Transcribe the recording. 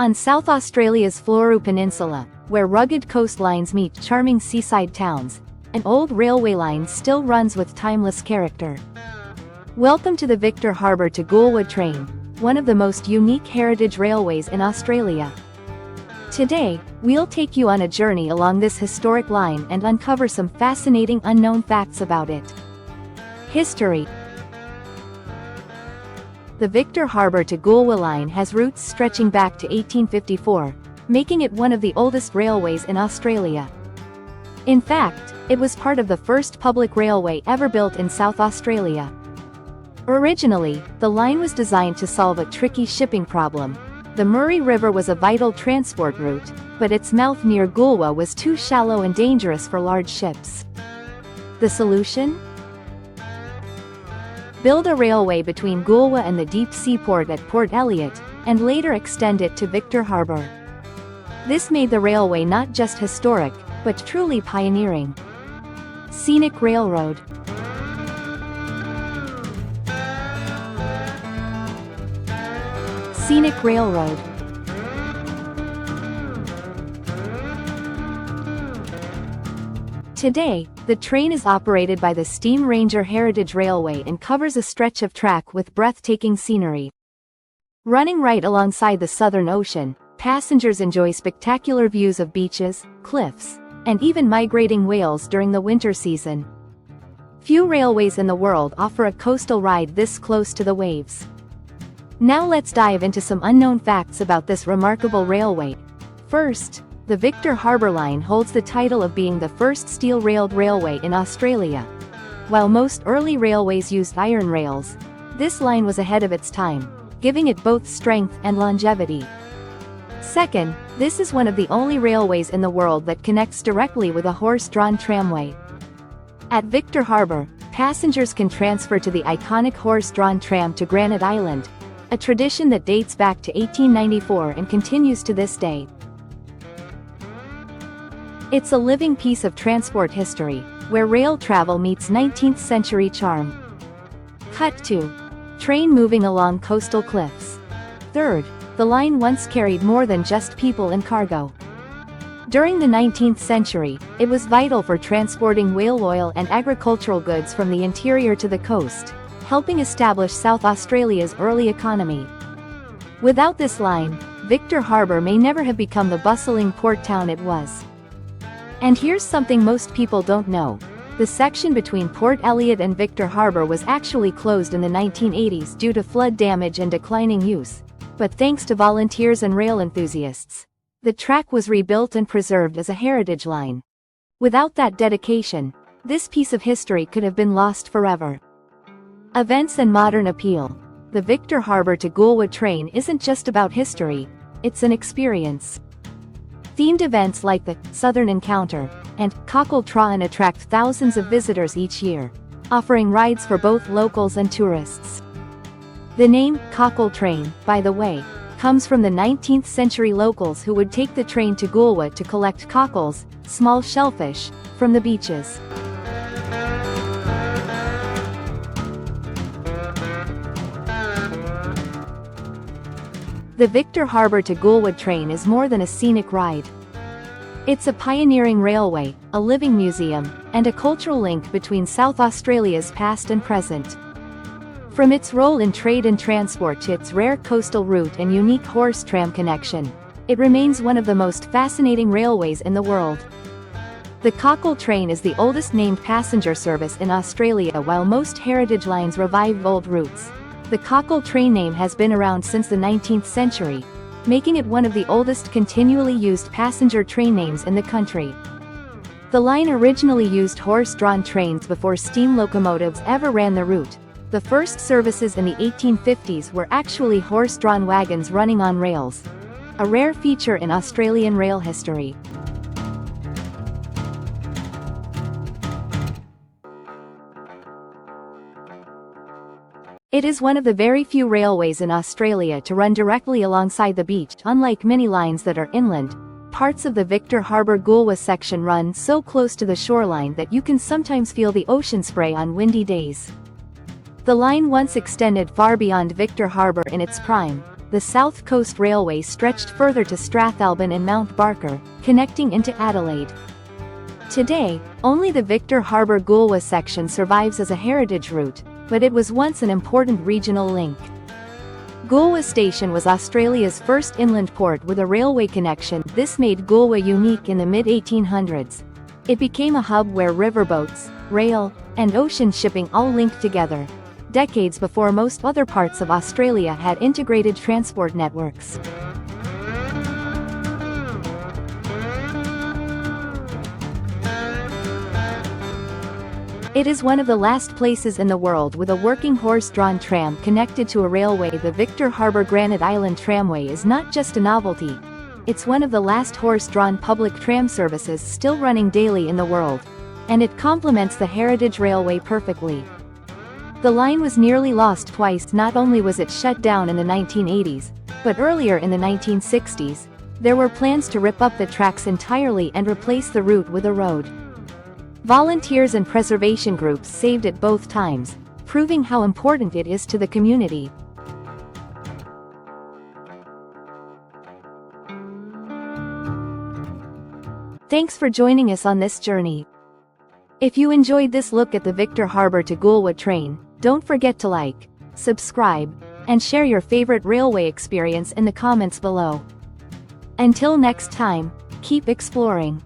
On South Australia's Fleurieu Peninsula, where rugged coastlines meet charming seaside towns, an old railway line still runs with timeless character. Welcome to the Victor Harbour to Goolwa train, one of the most unique heritage railways in Australia. Today, we'll take you on a journey along this historic line and uncover some fascinating unknown facts about it. History. The Victor Harbour to Goolwa line has roots stretching back to 1854, making it one of the oldest railways in Australia. In fact, it was part of the first public railway ever built in South Australia. Originally, the line was designed to solve a tricky shipping problem. The Murray River was a vital transport route, but its mouth near Goolwa was too shallow and dangerous for large ships. The solution? Build a railway between Goolwa and the deep seaport at Port Elliot, and later extend it to Victor Harbour. This made the railway not just historic, but truly pioneering. Scenic Railroad. Scenic Railroad. Today, the train is operated by the SteamRanger Heritage Railway and covers a stretch of track with breathtaking scenery. Running right alongside the Southern Ocean, passengers enjoy spectacular views of beaches, cliffs, and even migrating whales during the winter season. Few railways in the world offer a coastal ride this close to the waves. Now let's dive into some unknown facts about this remarkable railway. First, the Victor Harbour line holds the title of being the first steel-railed railway in Australia. While most early railways used iron rails, this line was ahead of its time, giving it both strength and longevity. Second, this is one of the only railways in the world that connects directly with a horse-drawn tramway. At Victor Harbour, passengers can transfer to the iconic horse-drawn tram to Granite Island, a tradition that dates back to 1894 and continues to this day. It's a living piece of transport history, where rail travel meets 19th century charm. Cut to train moving along coastal cliffs. Third, the line once carried more than just people and cargo. During the 19th century, it was vital for transporting whale oil and agricultural goods from the interior to the coast, helping establish South Australia's early economy. Without this line, Victor Harbour may never have become the bustling port town it was. And here's something most people don't know. The section between Port Elliot and Victor Harbour was actually closed in the 1980s due to flood damage and declining use. But thanks to volunteers and rail enthusiasts, the track was rebuilt and preserved as a heritage line. Without that dedication, this piece of history could have been lost forever. Events and modern appeal. The Victor Harbour to Goolwa train isn't just about history, it's an experience. Themed events like the Southern Encounter and Cockle Train attract thousands of visitors each year, offering rides for both locals and tourists. The name Cockle Train, by the way, comes from the 19th century locals who would take the train to Goolwa to collect cockles, small shellfish, from the beaches. The Victor Harbour to Goolwa train is more than a scenic ride. It's a pioneering railway, a living museum, and a cultural link between South Australia's past and present. From its role in trade and transport to its rare coastal route and unique horse-tram connection, it remains one of the most fascinating railways in the world. The Cockle train is the oldest named passenger service in Australia. While most heritage lines revive old routes, the Cockle train name has been around since the 19th century, making it one of the oldest continually used passenger train names in the country. The line originally used horse-drawn trains before steam locomotives ever ran the route. The first services in the 1850s were actually horse-drawn wagons running on rails, a rare feature in Australian rail history. It is one of the very few railways in Australia to run directly alongside the beach. Unlike many lines that are inland, parts of the Victor Harbour Goolwa section run so close to the shoreline that you can sometimes feel the ocean spray on windy days. The line once extended far beyond Victor Harbour in its prime, the South Coast Railway stretched further to Strathalbyn and Mount Barker, connecting into Adelaide. Today, only the Victor Harbour Goolwa section survives as a heritage route, but it was once an important regional link. Goolwa Station was Australia's first inland port with a railway connection. This made Goolwa unique in the mid-1800s. It became a hub where riverboats, rail, and ocean shipping all linked together, decades before most other parts of Australia had integrated transport networks. It is one of the last places in the world with a working horse-drawn tram connected to a railway. The Victor Harbour Granite Island Tramway is not just a novelty. It's one of the last horse-drawn public tram services still running daily in the world, and it complements the Heritage Railway perfectly. The line was nearly lost twice. Not only was it shut down in the 1980s, but earlier in the 1960s, there were plans to rip up the tracks entirely and replace the route with a road. Volunteers and preservation groups saved it both times, proving how important it is to the community. Thanks for joining us on this journey. If you enjoyed this look at the Victor Harbour to Goolwa train, don't forget to like, subscribe, and share your favorite railway experience in the comments below. Until next time, keep exploring.